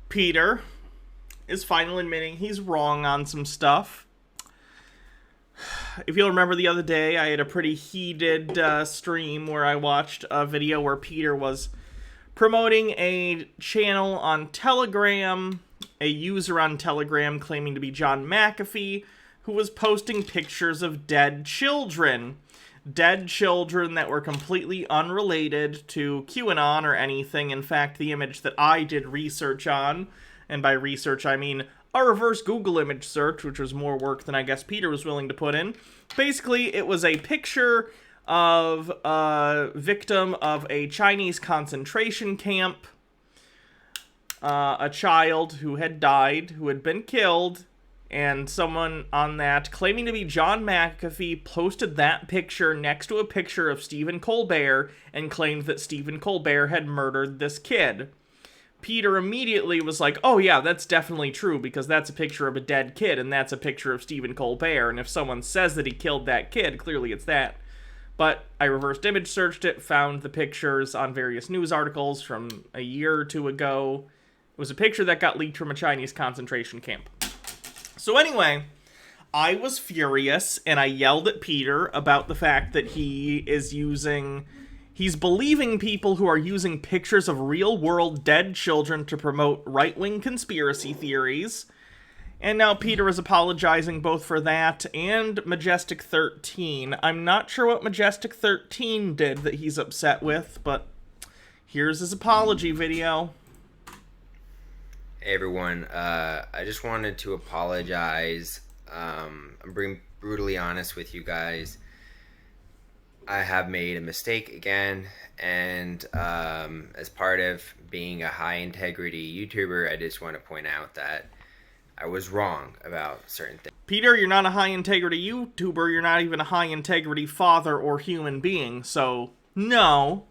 Peter is finally admitting he's wrong on some stuff. If you'll remember the other day, I had a pretty heated stream where I watched a video where Peter was promoting a channel on Telegram, a user on Telegram claiming to be John McAfee, who was posting pictures of dead children. Dead children that were completely unrelated to QAnon or anything. In fact, the image that I did research on, and by research I mean a reverse Google image search, which was more work than I guess Peter was willing to put in. Basically, it was a picture of a victim of a Chinese concentration camp, a child who had died, who had been killed, and someone on that, claiming to be John McAfee, posted that picture next to a picture of Stephen Colbert and claimed that Stephen Colbert had murdered this kid. Peter immediately was like, oh yeah, that's definitely true, because that's a picture of a dead kid, and that's a picture of Stephen Colbert, and if someone says that he killed that kid, clearly it's that. But I reversed image searched it, found the pictures on various news articles from a year or two ago. It was a picture that got leaked from a Chinese concentration camp. So anyway, I was furious, and I yelled at Peter about the fact that he's believing people who are using pictures of real-world dead children to promote right-wing conspiracy theories. And now Peter is apologizing both for that and Majestic 13. I'm not sure what Majestic 13 did that he's upset with, but here's his apology video. Hey everyone, I just wanted to apologize. I'm being brutally honest with you guys. I have made a mistake again, and as part of being a high-integrity YouTuber, I just want to point out that I was wrong about certain things. Peter, you're not a high-integrity YouTuber, you're not even a high-integrity father or human being, so no.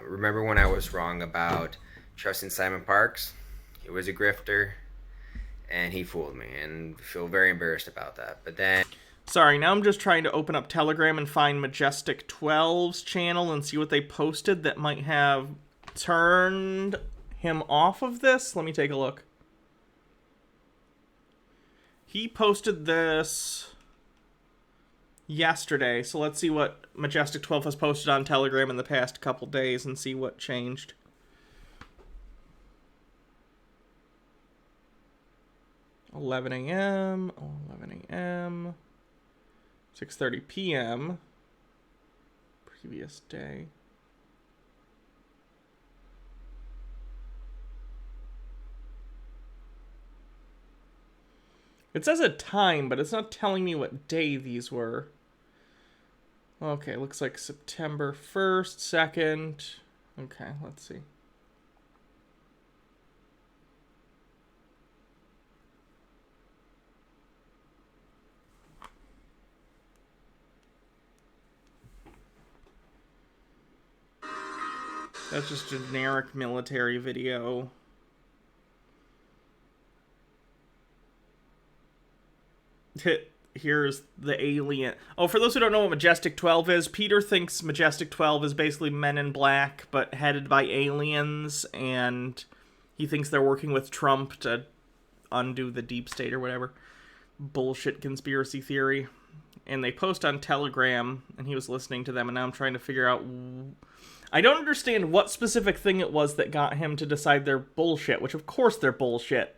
Remember when I was wrong about trusting Simon Parks? He was a grifter, and he fooled me, and I feel very embarrassed about that. But then... Sorry, now I'm just trying to open up Telegram and find Majestic 12's channel and see what they posted that might have turned him off of this. Let me take a look. He posted this yesterday, so let's see what Majestic 12 has posted on Telegram in the past couple days and see what changed. 11 a.m., 11 a.m., 6:30 p.m., previous day. It says a time, but it's not telling me what day these were. Okay, looks like September 1st, 2nd. Okay, let's see. That's just a generic military video. Here's the alien. Oh, for those who don't know what Majestic 12 is, Peter thinks Majestic 12 is basically Men in Black, but headed by aliens, and he thinks they're working with Trump to undo the deep state or whatever. Bullshit conspiracy theory. And they post on Telegram, and he was listening to them, and now I'm trying to figure out... I don't understand what specific thing it was that got him to decide they're bullshit, which of course they're bullshit.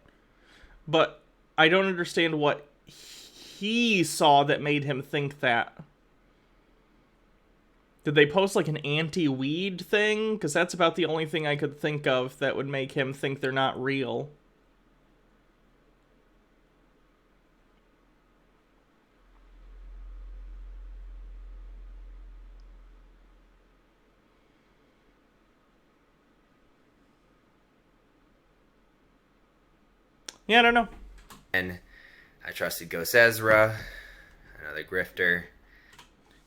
But I don't understand what he saw that made him think that. Did they post like an anti-weed thing? Because that's about the only thing I could think of that would make him think they're not real. Yeah, I don't know. And I trusted Ghost Ezra, another grifter.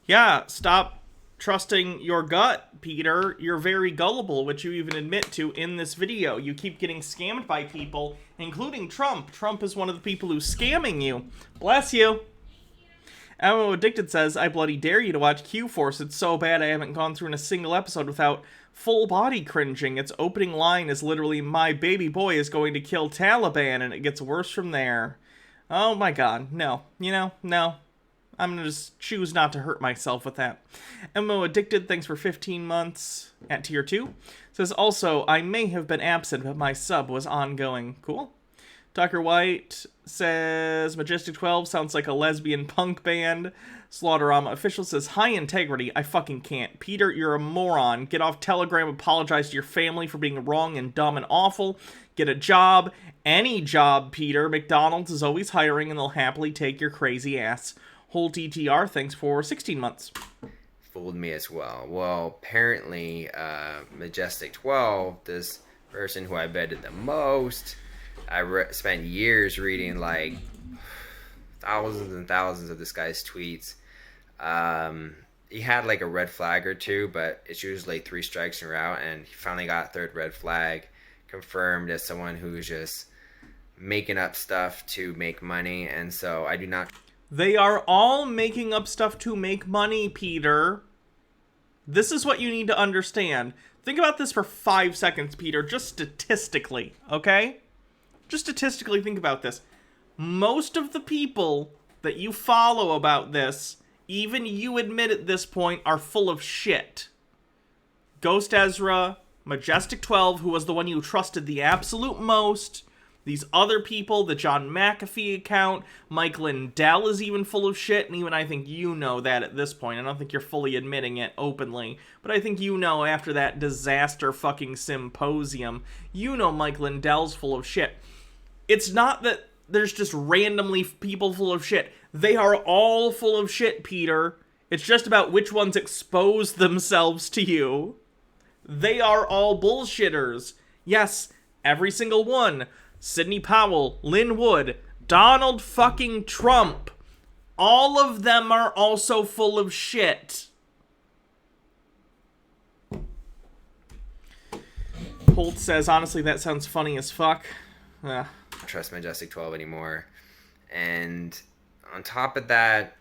Yeah, stop trusting your gut, Peter. You're very gullible, which you even admit to in this video. You keep getting scammed by people, including Trump. Trump is one of the people who's scamming you. Bless you. Ammo Addicted says, I bloody dare you to watch Q-Force. It's so bad I haven't gone through in a single episode without full body cringing. Its opening line is literally, my baby boy is going to kill Taliban, and it gets worse from there. Oh my god, no. No. I'm gonna just choose not to hurt myself with that. MO Addicted, thanks for 15 months at tier 2. Says, also, I may have been absent, but my sub was ongoing. Cool. Tucker White says, Majestic 12 sounds like a lesbian punk band. Slaughterama Official says, high integrity, I fucking can't. Peter, you're a moron. Get off Telegram, apologize to your family for being wrong and dumb and awful. Get a job. Any job, Peter. McDonald's is always hiring and they'll happily take your crazy ass. Whole TTR, thanks for 16 months. Fooled me as well. Well, apparently, Majestic 12, this person who I vetted the most, I spent years reading like thousands and thousands of this guy's tweets. He had like a red flag or two, but it's usually 3 strikes and you're out, and he finally got 3rd red flag confirmed as someone who's just making up stuff to make money. And so I do not. They are all making up stuff to make money, Peter. This is what you need to understand. Think about this for 5 seconds, Peter, just statistically, okay? Just statistically think about this. Most of the people that you follow about this, even you admit at this point, are full of shit. Ghost Ezra, Majestic 12, who was the one you trusted the absolute most, these other people, the John McAfee account, Mike Lindell is even full of shit, and even I think you know that at this point. I don't think you're fully admitting it openly, but I think you know after that disaster fucking symposium, you know Mike Lindell's full of shit. It's not that there's just randomly people full of shit. They are all full of shit, Peter. It's just about which ones expose themselves to you. They are all bullshitters. Yes, every single one. Sidney Powell, Lynn Wood, Donald fucking Trump. All of them are also full of shit. Holt says, honestly, that sounds funny as fuck. I don't trust Majestic 12 anymore. And on top of that,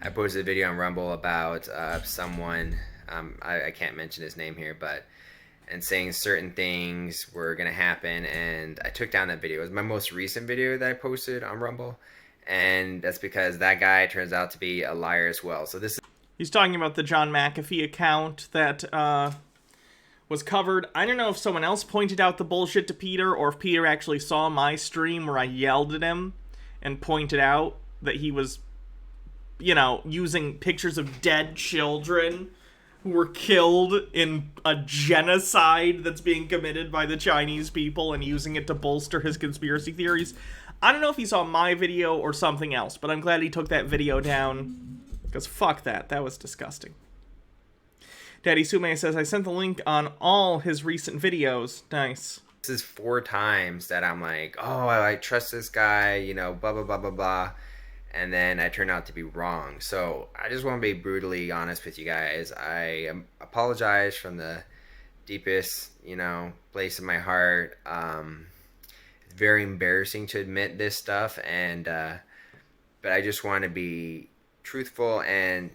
I posted a video on Rumble about someone, I can't mention his name here, but and saying certain things were going to happen, and I took down that video. It was my most recent video that I posted on Rumble, and that's because that guy turns out to be a liar as well. So this is... He's talking about the John McAfee account that was covered. I don't know if someone else pointed out the bullshit to Peter, or if Peter actually saw my stream where I yelled at him and pointed out that he was, you know, using pictures of dead children who were killed in a genocide that's being committed by the Chinese people and using it to bolster his conspiracy theories. I don't know if he saw my video or something else, but I'm glad he took that video down, because fuck that. That was disgusting. Daddy Sume says, I sent the link on all his recent videos. Nice. This is 4 times that I'm like, oh, I trust this guy, you know, blah, blah, blah, blah, blah. And then I turn out to be wrong. So I just want to be brutally honest with you guys. I apologize from the deepest, you know, place in my heart. It's very embarrassing to admit this stuff, and but I just want to be truthful. And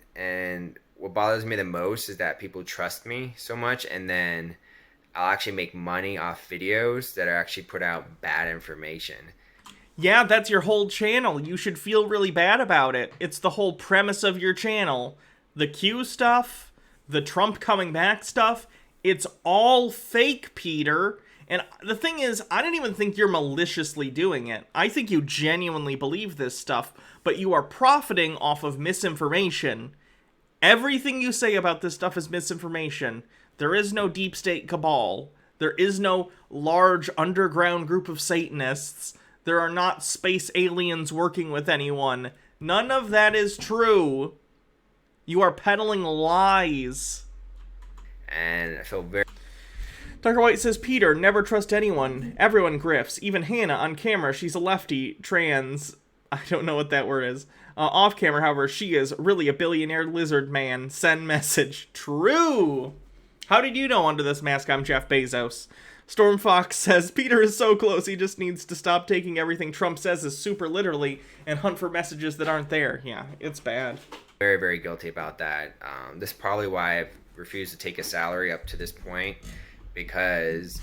what bothers me the most is that people trust me so much, and then I'll actually make money off videos that are actually put out bad information. Yeah, that's your whole channel. You should feel really bad about it. It's the whole premise of your channel. The Q stuff, the Trump coming back stuff, it's all fake, Peter. And the thing is, I don't even think you're maliciously doing it. I think you genuinely believe this stuff, but you are profiting off of misinformation. Everything you say about this stuff is misinformation. There is no deep state cabal. There is no large underground group of Satanists. There are not space aliens working with anyone. None of that is true. You are peddling lies. And I feel very... Tucker White says, Peter, never trust anyone. Everyone grifts. Even Hannah on camera. She's a lefty. Trans. I don't know what that word is. Off camera, however, she is really a billionaire lizard man. Send message. True. How did you know under this mask I'm Jeff Bezos? Stormfox says, Peter is so close, he just needs to stop taking everything Trump says as super literally and hunt for messages that aren't there. Yeah, it's bad. Very, very guilty about that. This is probably why I've refused to take a salary up to this point, because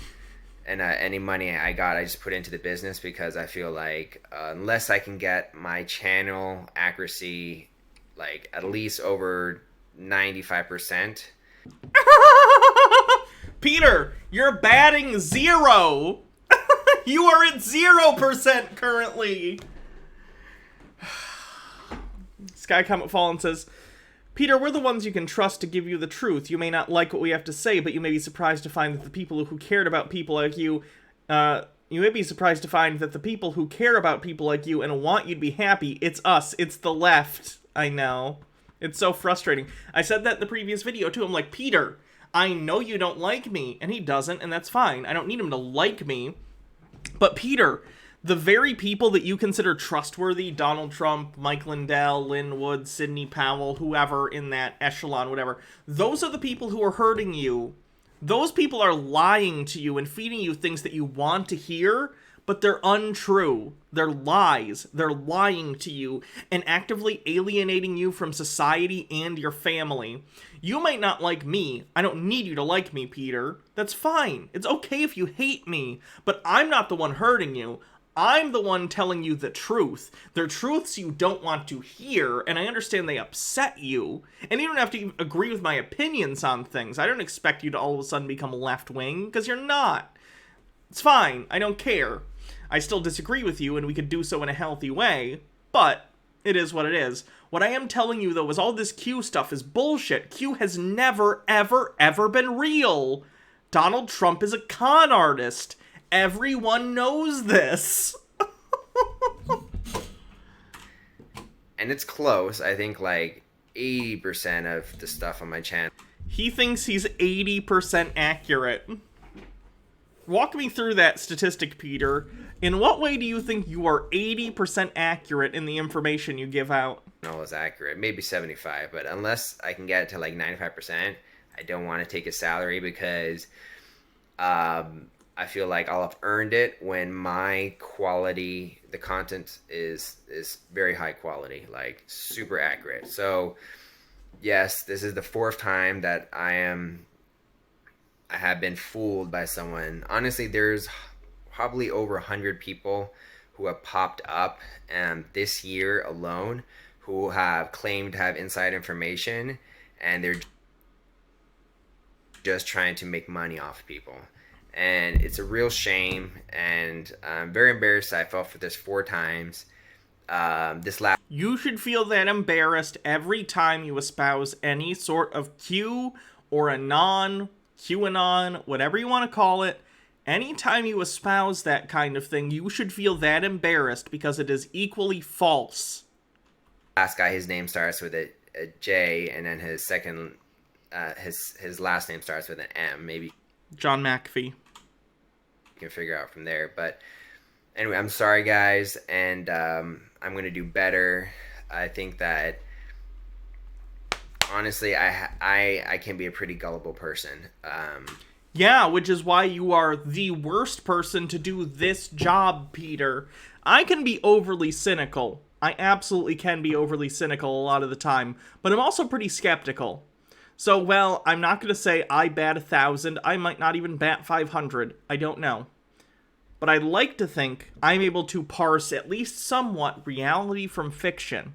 any money I got, I just put into the business, because I feel like unless I can get my channel accuracy like at least over 95%. Peter, you're batting 0. You are at 0% currently. Sky Comet Fallen says, Peter, we're the ones you can trust to give you the truth. You may not like what we have to say, but you may be surprised to find that the people who cared about people like you, you may be surprised to find that the people who care about people like you and want you to be happy, it's us, it's the left. I know. It's so frustrating. I said that in the previous video, too. I'm like, Peter, I know you don't like me, and he doesn't, and that's fine. I don't need him to like me. But Peter, the very people that you consider trustworthy, Donald Trump, Mike Lindell, Lynn Wood, Sidney Powell, whoever in that echelon, whatever, those are the people who are hurting you. Those people are lying to you and feeding you things that you want to hear, but they're untrue. They're lies. They're lying to you and actively alienating you from society and your family. You might not like me. I don't need you to like me, Peter. That's fine. It's okay if you hate me, but I'm not the one hurting you. I'm the one telling you the truth. They're truths you don't want to hear, and I understand they upset you. And you don't have to agree with my opinions on things. I don't expect you to all of a sudden become left-wing, because you're not. It's fine. I don't care. I still disagree with you, and we could do so in a healthy way, but it is what it is. What I am telling you, though, is all this Q stuff is bullshit. Q has never, ever, ever been real. Donald Trump is a con artist. Everyone knows this. And it's close. I think like 80% of the stuff on my channel. He thinks he's 80% accurate. Walk me through that statistic, Peter. In what way do you think you are 80% accurate in the information you give out? No, is accurate. Maybe 75, but unless I can get it to like 95%, I don't want to take a salary, because I feel like I'll have earned it when my quality, the content is very high quality, like super accurate. So yes, this is the 4th time that I have been fooled by someone. Honestly, there's probably over 100 people who have popped up this year alone who have claimed to have inside information, and they're just trying to make money off people. And it's a real shame, and I'm very embarrassed I fell for this 4 times. You should feel that embarrassed every time you espouse any sort of Q or Anon, QAnon, whatever you want to call it. Anytime you espouse that kind of thing, you should feel that embarrassed, because it is equally false. Last guy, his name starts with a J, and then his second, his last name starts with an M. Maybe John McAfee. You can figure out from there. But anyway, I'm sorry, guys, and I'm gonna do better. I think that honestly, I can be a pretty gullible person. Yeah, which is why you are the worst person to do this job, Peter. I can be overly cynical. I absolutely can be overly cynical a lot of the time, but I'm also pretty skeptical. So, well, I'm not going to say I bat 1,000. I might not even bat 500. I don't know. But I'd like to think I'm able to parse at least somewhat reality from fiction.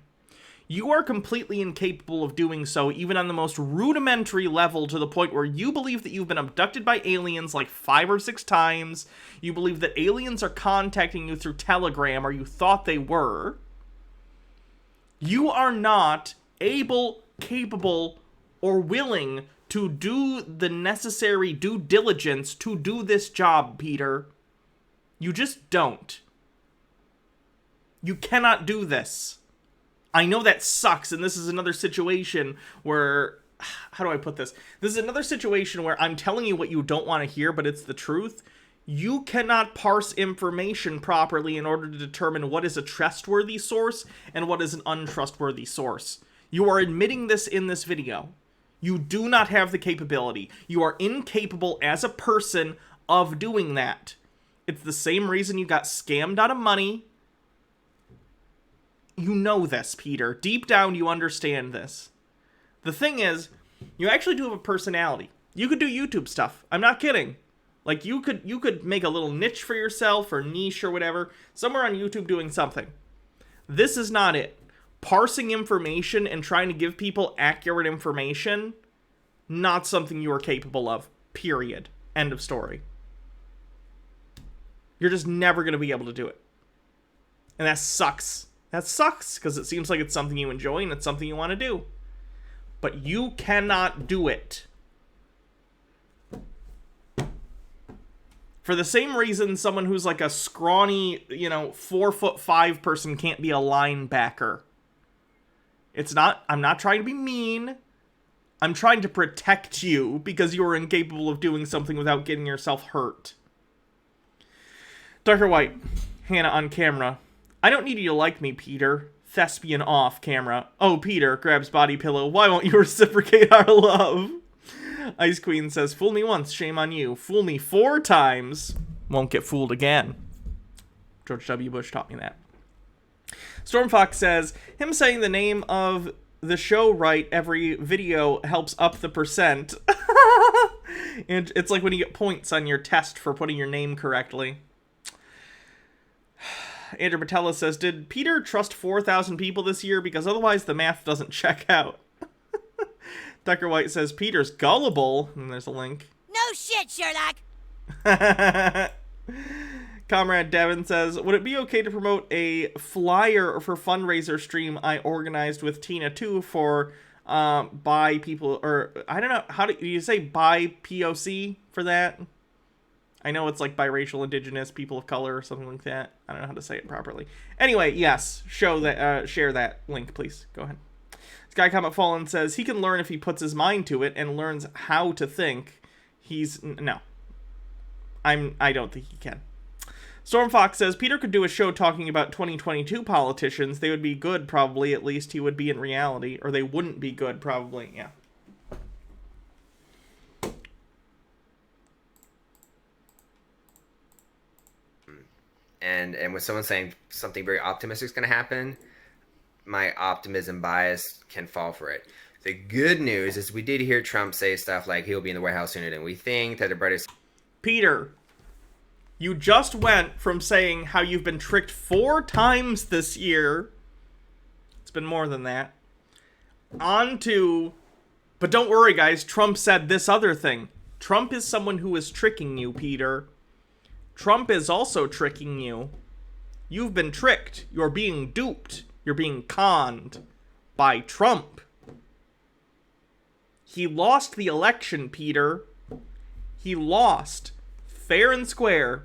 You are completely incapable of doing so, even on the most rudimentary level, to the point where you believe that you've been abducted by aliens like 5 or 6 times. You believe that aliens are contacting you through Telegram, or you thought they were. You are not able, capable, or willing to do the necessary due diligence to do this job, Peter. You just don't. You cannot do this. I know that sucks, and this is another situation where... How do I put this? This is another situation where I'm telling you what you don't want to hear, but it's the truth. You cannot parse information properly in order to determine what is a trustworthy source and what is an untrustworthy source. You are admitting this in this video. You do not have the capability. You are incapable as a person of doing that. It's the same reason you got scammed out of money. You know this, Peter. Deep down, you understand this. The thing is, you actually do have a personality. You could do YouTube stuff. I'm not kidding. Like, you could make a little niche for yourself, or niche or whatever, somewhere on YouTube doing something. This is not it. Parsing information and trying to give people accurate information, not something you are capable of. Period. End of story. You're just never going to be able to do it. And that sucks. That sucks, because it seems like it's something you enjoy and it's something you want to do. But you cannot do it. For the same reason someone who's like a scrawny, 4'5" person can't be a linebacker. I'm not trying to be mean. I'm trying to protect you because you are incapable of doing something without getting yourself hurt. Darker White, Hannah on camera. I don't need you to like me, Peter. Thespian off camera. Oh, Peter, grabs body pillow. Why won't you reciprocate our love? Ice Queen says, fool me once, shame on you. Fool me 4 times, won't get fooled again. George W. Bush taught me that. Stormfox says, him saying the name of the show right every video helps up the percent. And it's like when you get points on your test for putting your name correctly. Andrew Patella says, did Peter trust 4,000 people this year? Because otherwise the math doesn't check out. Tucker White says, Peter's gullible. And there's a link. No shit, Sherlock. Comrade Devin says, would it be okay to promote a flyer for fundraiser stream I organized with Tina 2 for bi people, or I don't know, how do you say bi POC for that? I know it's like biracial, indigenous, people of color, or something like that. I don't know how to say it properly. Anyway, yes, share that link, please. Go ahead. Sky Comet Fallen says, he can learn if he puts his mind to it and learns how to think. No. I don't think he can. Stormfox says, Peter could do a show talking about 2022 politicians. They would be good, probably. At least he would be in reality. Or they wouldn't be good, probably. Yeah. And when someone's saying something very optimistic is going to happen, my optimism bias can fall for it. The good news is we did hear Trump say stuff like he'll be in the White House sooner than we think, that the brightest... Peter, you just went from saying how you've been tricked 4 times this year, it's been more than that, on to, but don't worry guys, Trump said this other thing. Trump is someone who is tricking you, Peter. Trump is also tricking you. You've been tricked. You're being duped. You're being conned by Trump. He lost the election, Peter. He lost. Fair and square.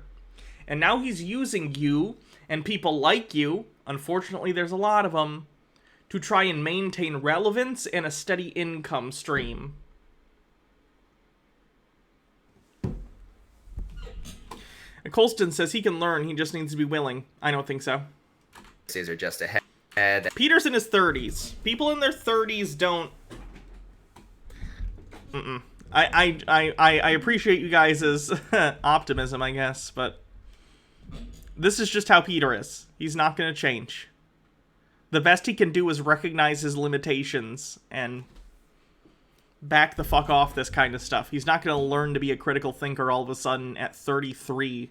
And now he's using you and people like you, unfortunately there's a lot of them, to try and maintain relevance and a steady income stream. And Colston says he can learn, he just needs to be willing. I don't think so. Are just ahead. Peter's in his 30s. People in their 30s don't... I appreciate you guys' optimism, I guess, but this is just how Peter is. He's not going to change. The best he can do is recognize his limitations and back the fuck off this kind of stuff. He's not going to learn to be a critical thinker all of a sudden at 33.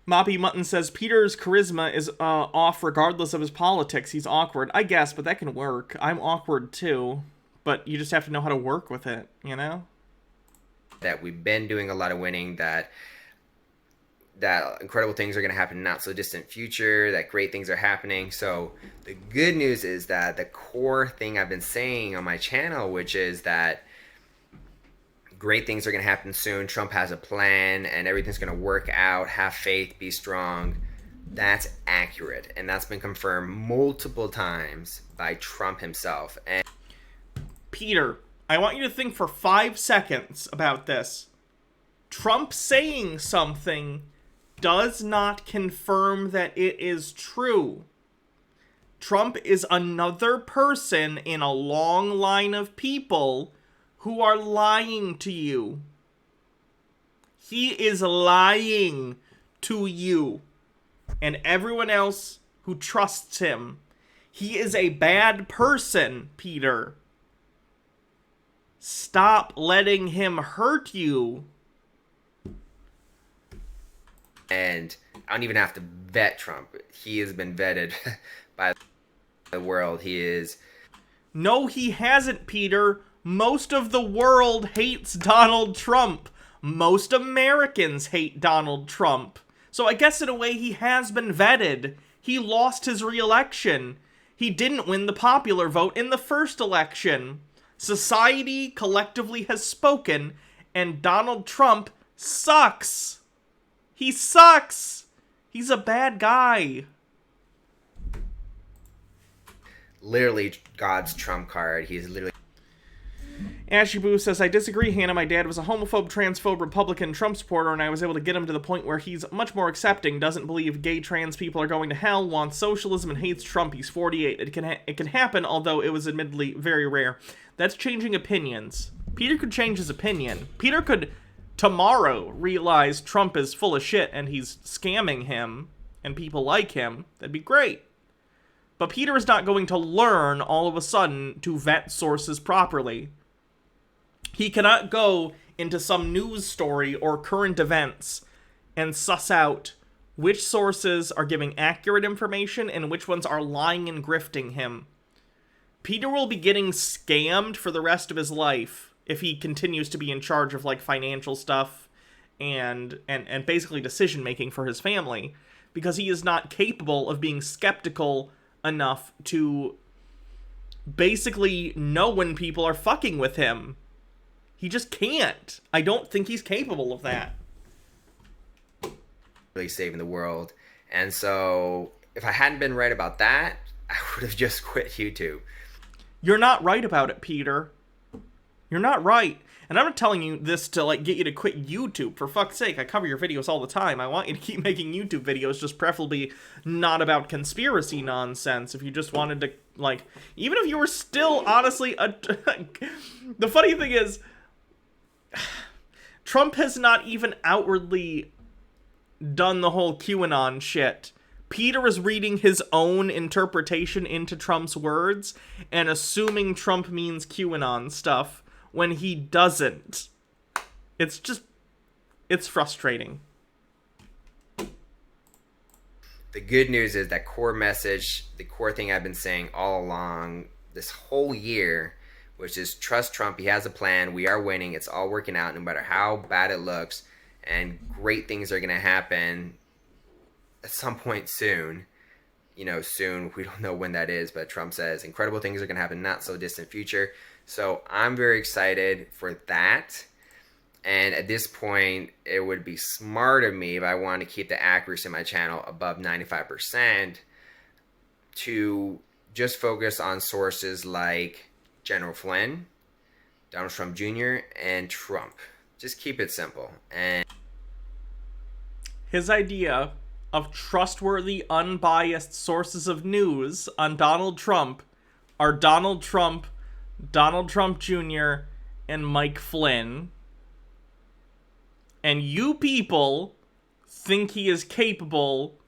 Moppy Mutton says, Peter's charisma is off regardless of his politics. He's awkward. I guess, but that can work. I'm awkward too. But you just have to know how to work with it, you know? That we've been doing a lot of winning, that incredible things are going to happen in not so distant future, that great things are happening. So the good news is that the core thing I've been saying on my channel, which is that great things are going to happen soon, Trump has a plan, and everything's going to work out, have faith, be strong, that's accurate. And that's been confirmed multiple times by Trump himself. And Peter, I want you to think for 5 seconds about this. Trump saying something does not confirm that it is true. Trump is another person in a long line of people who are lying to you. He is lying to you and everyone else who trusts him. He is a bad person, Peter. Stop letting him hurt you. And I don't even have to vet Trump. He has been vetted by the world. He is... No, he hasn't, Peter. Most of the world hates Donald Trump. Most Americans hate Donald Trump. So I guess in a way he has been vetted. He lost his re-election. He didn't win the popular vote in the first election. Society collectively has spoken, and Donald Trump sucks. He sucks. He's a bad guy. Literally God's trump card. He's literally... Ashy Boo says, I disagree, Hannah. My dad was a homophobe, transphobe, Republican Trump supporter, and I was able to get him to the point where he's much more accepting, doesn't believe gay trans people are going to hell, wants socialism, and hates Trump. He's 48. It can happen, although it was admittedly very rare. That's changing opinions. Peter could change his opinion. Peter could tomorrow realize Trump is full of shit and he's scamming him and people like him. That'd be great. But Peter is not going to learn all of a sudden to vet sources properly. He cannot go into some news story or current events and suss out which sources are giving accurate information and which ones are lying and grifting him. Peter will be getting scammed for the rest of his life if he continues to be in charge of, like, financial stuff and basically decision making for his family, because he is not capable of being skeptical enough to basically know when people are fucking with him. He just can't. I don't think he's capable of that. Really saving the world. And so, if I hadn't been right about that, I would have just quit YouTube. You're not right about it, Peter. You're not right. And I'm not telling you this to, like, get you to quit YouTube. For fuck's sake, I cover your videos all the time. I want you to keep making YouTube videos, just preferably not about conspiracy nonsense. If you just wanted to, like, even if you were still, honestly, the funny thing is, Trump has not even outwardly done the whole QAnon shit. Peter is reading his own interpretation into Trump's words and assuming Trump means QAnon stuff when he doesn't. It's frustrating. The good news is that core message, the core thing I've been saying all along this whole year, which is trust Trump. He has a plan. We are winning. It's all working out no matter how bad it looks. And great things are going to happen at some point soon. You know, soon. We don't know when that is, but Trump says incredible things are going to happen not so distant future. So I'm very excited for that. And at this point, it would be smart of me if I want to keep the accuracy in my channel above 95% to just focus on sources like General Flynn, Donald Trump Jr., and Trump. Just keep it simple. And his idea of trustworthy, unbiased sources of news on Donald Trump are Donald Trump Jr., and Mike Flynn. And you people think he is capable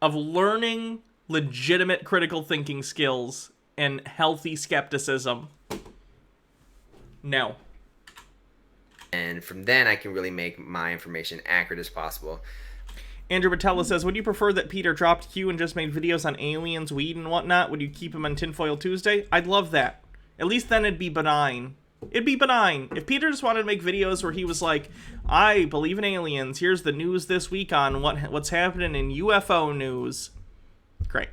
of learning legitimate critical thinking skills and healthy skepticism. No. And from then, I can really make my information accurate as possible. Andrew Batella says, would you prefer that Peter dropped Q and just made videos on aliens, weed, and whatnot? Would you keep him on Tinfoil Tuesday? I'd love that. At least then it'd be benign. It'd be benign. If Peter just wanted to make videos where he was like, I believe in aliens, here's the news this week on what's happening in UFO news. Great.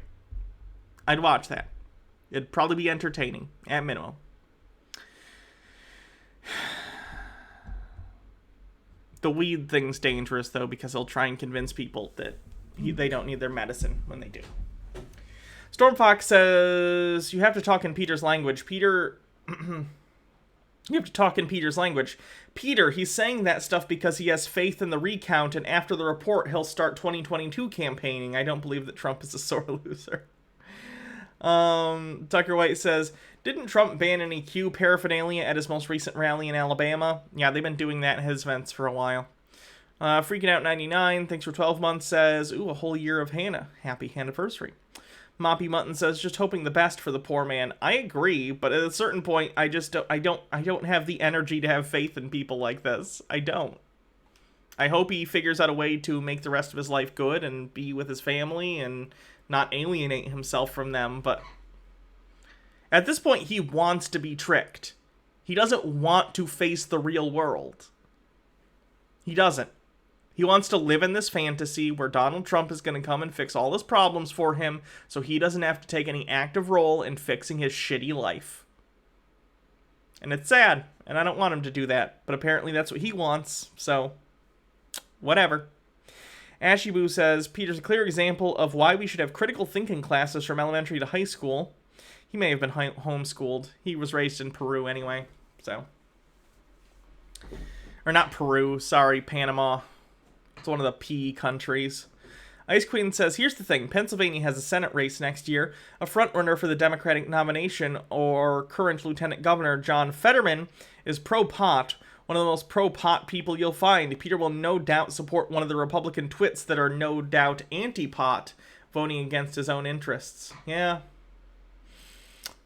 I'd watch that. It'd probably be entertaining, at minimum. The weed thing's dangerous, though, because he'll try and convince people that they don't need their medicine when they do. Stormfox says, you have to talk in Peter's language. Peter... You have to talk in Peter's language. Peter, he's saying that stuff because he has faith in the recount, and after the report, he'll start 2022 campaigning. I don't believe that Trump is a sore loser. Tucker White says, didn't Trump ban any Q paraphernalia at his most recent rally in Alabama? Yeah, they've been doing that in his events for a while. Freaking Out 99, thanks for 12 months, says, ooh, a whole year of Hannah. Happy anniversary. Moppy Mutton says, just hoping the best for the poor man. I agree, but at a certain point, I don't have the energy to have faith in people like this. I don't. I hope he figures out a way to make the rest of his life good and be with his family and not alienate himself from them, but at this point, he wants to be tricked. He doesn't want to face the real world. He doesn't. He wants to live in this fantasy where Donald Trump is going to come and fix all his problems for him so he doesn't have to take any active role in fixing his shitty life. And it's sad, and I don't want him to do that, but apparently that's what he wants, so whatever. Ashy Boo says, Peter's a clear example of why we should have critical thinking classes from elementary to high school. He may have been homeschooled. He was raised in Peru anyway, so. Or not Peru, sorry, Panama. It's one of the P countries. Ice Queen says, here's the thing. Pennsylvania has a Senate race next year. A frontrunner for the Democratic nomination, or current Lieutenant Governor John Fetterman, is pro-pot. One of the most pro-pot people you'll find. Peter will no doubt support one of the Republican twits that are no doubt anti-pot, voting against his own interests. Yeah.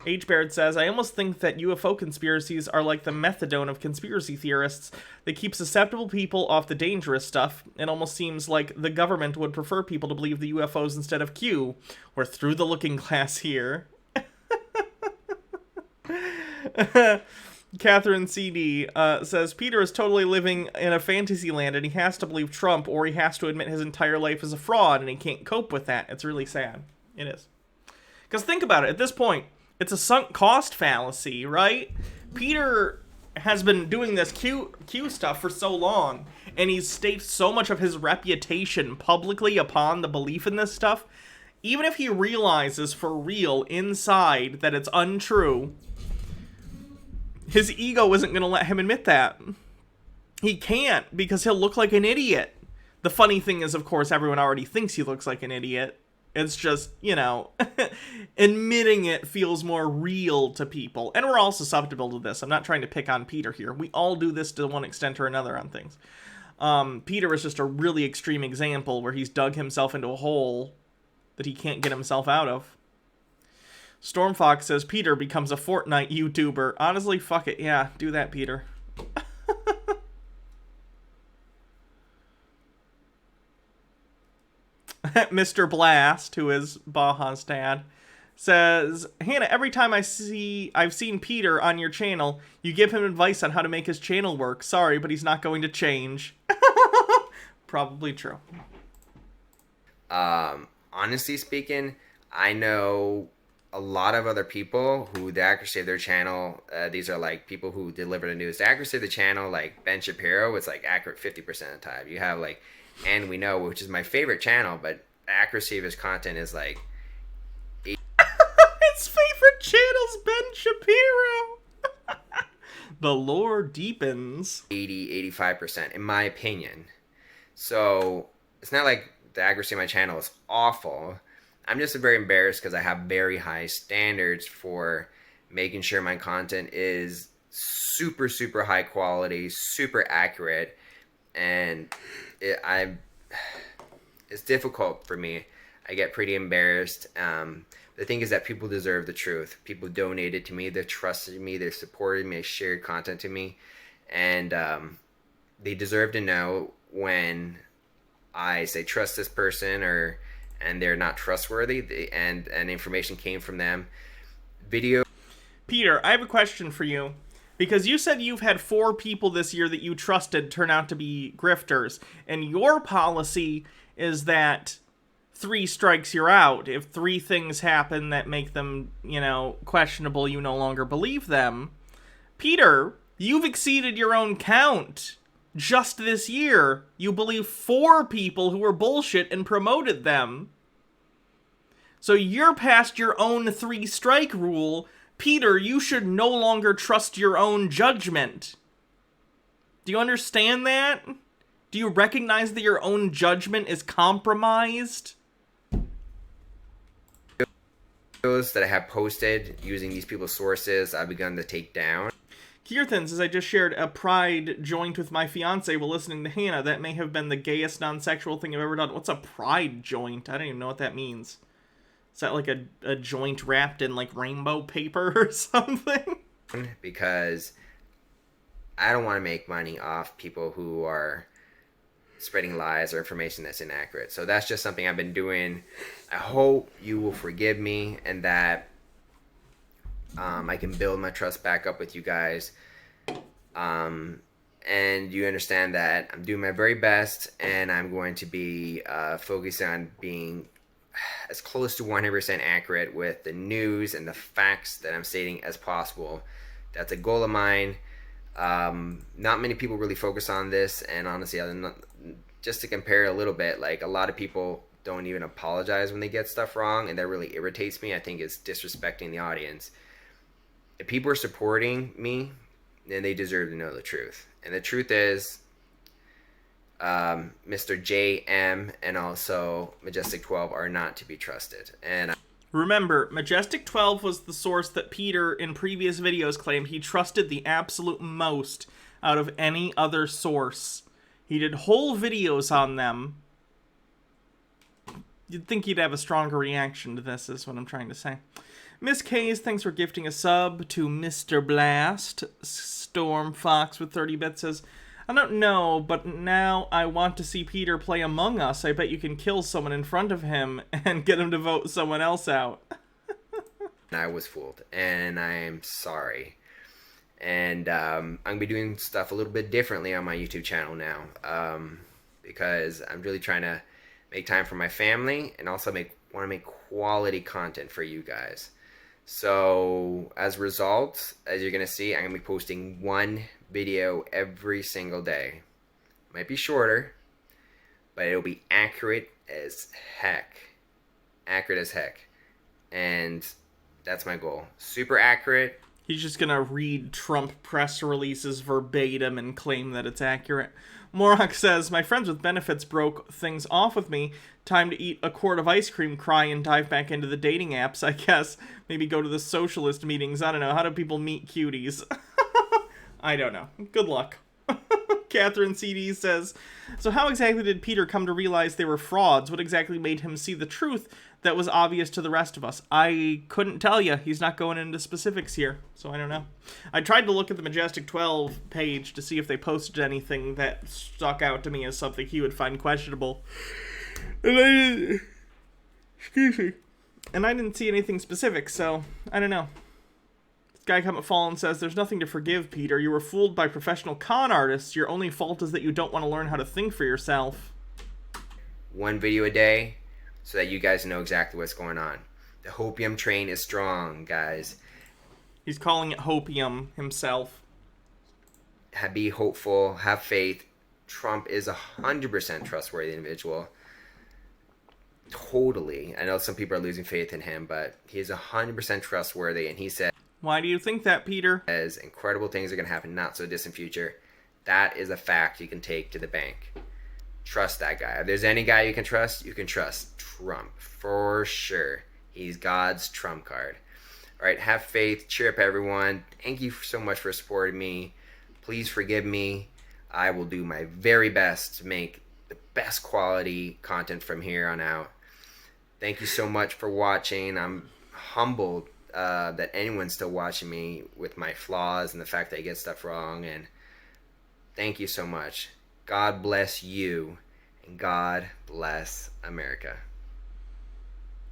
H. Baird says, I almost think that UFO conspiracies are like the methadone of conspiracy theorists. They keep susceptible people off the dangerous stuff. It almost seems like the government would prefer people to believe the UFOs instead of Q. We're through the looking glass here. Catherine CD says, Peter is totally living in a fantasy land and he has to believe Trump or he has to admit his entire life is a fraud and he can't cope with that. It's really sad. It is. Because think about it. At this point, it's a sunk cost fallacy, right? Peter has been doing this Q stuff for so long, and he's staked so much of his reputation publicly upon the belief in this stuff. Even if he realizes for real inside that it's untrue, his ego isn't going to let him admit that. He can't, because he'll look like an idiot. The funny thing is, of course, everyone already thinks he looks like an idiot. It's just, you know, admitting it feels more real to people. And we're all susceptible to this. I'm not trying to pick on Peter here. We all do this to one extent or another on things. Peter is just a really extreme example where he's dug himself into a hole that he can't get himself out of. Stormfox says, Peter becomes a Fortnite YouTuber. Honestly, fuck it. Yeah, do that, Peter. Mr. Blast, who is Baja's dad, says, Hannah, every time I've seen Peter on your channel, you give him advice on how to make his channel work. Sorry, but he's not going to change. Probably true. Honestly speaking, I know a lot of other people who the accuracy of their channel, these are like people who deliver the news. The accuracy of the channel, like Ben Shapiro, it's like accurate 50% of the time. You have like And We Know, which is my favorite channel, but the accuracy of his content is like... His favorite channel's Ben Shapiro. The lore deepens. 80-85%, in my opinion. So, it's not like the accuracy of my channel is awful. I'm just very embarrassed because I have very high standards for making sure my content is super, super high quality, super accurate, and it's difficult for me. I get pretty embarrassed. The thing is that people deserve the truth. People donated to me, they trusted me, they supported me, they shared content to me, and they deserve to know when I say trust this person and they're not trustworthy, and information came from them. Peter, I have a question for you. Because you said you've had 4 people this year that you trusted turn out to be grifters. And your policy is that 3 strikes you're out. If 3 things happen that make them, you know, questionable, you no longer believe them. Peter, you've exceeded your own count. Just this year, you believe 4 people who were bullshit and promoted them. So you're past your own 3-strike rule. Peter, you should no longer trust your own judgment. Do you understand that? Do you recognize that your own judgment is compromised? Those that I have posted using these people's sources, I've begun to take down. Kirthan says, I just shared a pride joint with my fiance while listening to Hannah. That may have been the gayest non-sexual thing I've ever done. What's a pride joint? I don't even know what that means. Is that like a joint wrapped in like rainbow paper or something? Because I don't want to make money off people who are spreading lies or information that's inaccurate. So that's just something I've been doing. I hope you will forgive me and that I can build my trust back up with you guys. And you understand that I'm doing my very best and I'm going to be focused on being as close to 100% accurate with the news and the facts that I'm stating as possible. That's a goal of mine. Not many people really focus on this, and honestly, just to compare a little bit, like a lot of people don't even apologize when they get stuff wrong, and that really irritates me. I think it's disrespecting the audience. If people are supporting me, then they deserve to know the truth. And the truth is, Mr. JM and also Majestic 12 are not to be trusted. And remember, Majestic 12 was the source that Peter in previous videos claimed he trusted the absolute most out of any other source. He did whole videos on them. You'd think he'd have a stronger reaction to this, is what I'm trying to say. Miss K's, thanks for gifting a sub to Mr. Blast. Storm Fox with 30 bits says, I don't know, but now I want to see Peter play Among Us. I bet you can kill someone in front of him and get him to vote someone else out. I was fooled, and I am sorry. And I'm going to be doing stuff a little bit differently on my YouTube channel now. Because I'm really trying to make time for my family and also want to make quality content for you guys. So as a result, as you're going to see, I'm going to be posting one video every single day. Might be shorter, but it'll be accurate as heck. Accurate as heck. And that's my goal. Super accurate. He's just going to read Trump press releases verbatim and claim that it's accurate. Morok says, my friends with benefits broke things off with me. Time to eat a quart of ice cream, cry, and dive back into the dating apps, I guess. Maybe go to the socialist meetings. I don't know. How do people meet cuties? I don't know. Good luck. Catherine CD says, so how exactly did Peter come to realize they were frauds? What exactly made him see the truth that was obvious to the rest of us? I couldn't tell you. He's not going into specifics here, so I don't know. I tried to look at the Majestic 12 page to see if they posted anything that stuck out to me as something he would find questionable. And I didn't... Excuse me. And I didn't see anything specific, so I don't know. Guy Come at Fallen says, there's nothing to forgive, Peter. You were fooled by professional con artists. Your only fault is that you don't want to learn how to think for yourself. One video a day so that you guys know exactly what's going on. The hopium train is strong, guys. He's calling it hopium himself. Be hopeful. Have faith. Trump is 100% trustworthy individual. Totally. I know some people are losing faith in him, but he is 100% trustworthy, and he said, why do you think that, Peter? As incredible things are going to happen not so distant future. That is a fact you can take to the bank. Trust that guy. If there's any guy you can trust Trump. For sure. He's God's trump card. All right, have faith. Cheer up, everyone. Thank you so much for supporting me. Please forgive me. I will do my very best to make the best quality content from here on out. Thank you so much for watching. I'm humbled that anyone's still watching me with my flaws and the fact that I get stuff wrong, and thank you so much. God bless you, and God bless America.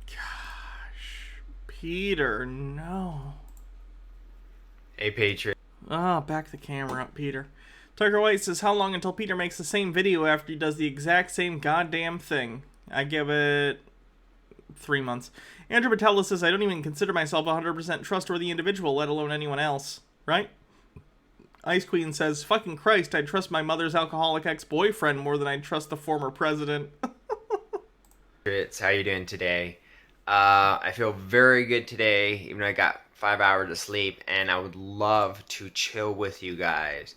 Gosh, Peter, no. Hey, Patriot. Oh, back the camera up, Peter. Tucker White says, how long until Peter makes the same video after he does the exact same goddamn thing? I give it 3 months. Andrew Patella says, I don't even consider myself a 100% trustworthy individual, let alone anyone else. Right? Ice Queen says, fucking Christ, I'd trust my mother's alcoholic ex-boyfriend more than I'd trust the former president. How you doing today? I feel very good today, even though I got 5 hours of sleep, and I would love to chill with you guys.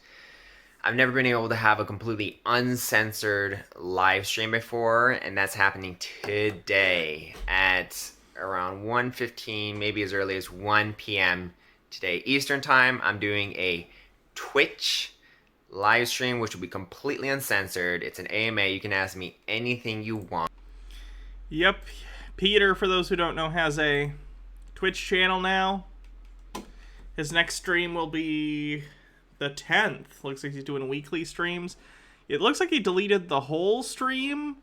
I've never been able to have a completely uncensored live stream before, and that's happening today at around 1:15, maybe as early as 1 p.m. today Eastern time. I'm doing a Twitch live stream, which will be completely uncensored. It's an AMA. You can ask me anything you want. Yep. Peter, for those who don't know, has a Twitch channel now. His next stream will be the 10th. Looks like he's doing weekly streams. It looks like he deleted the whole stream,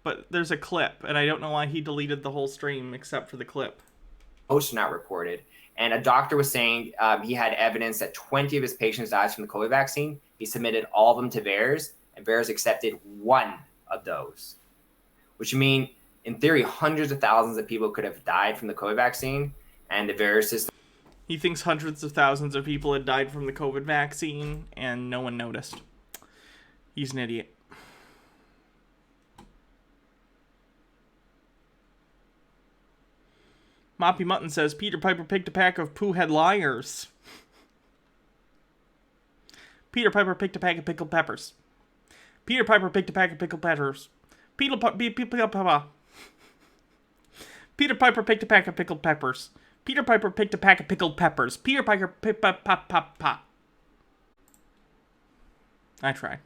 but there's a clip, and I don't know why he deleted the whole stream except for the clip. Most are not reported. And a doctor was saying he had evidence that 20 of his patients died from the COVID vaccine. He submitted all of them to VAERS, and VAERS accepted one of those, which means, in theory, hundreds of thousands of people could have died from the COVID vaccine, and the VAERS system. He thinks hundreds of thousands of people had died from the COVID vaccine, and no one noticed. He's an idiot. Moppy Mutton says, Peter Piper picked a pack of poo-head liars. Peter Piper picked a pack of pickled peppers. Peter Piper picked a pack of pickled peppers. Peter Piper picked a pack of pickled peppers. Peter Piper picked a pack of pickled peppers. Peter Piper I tried.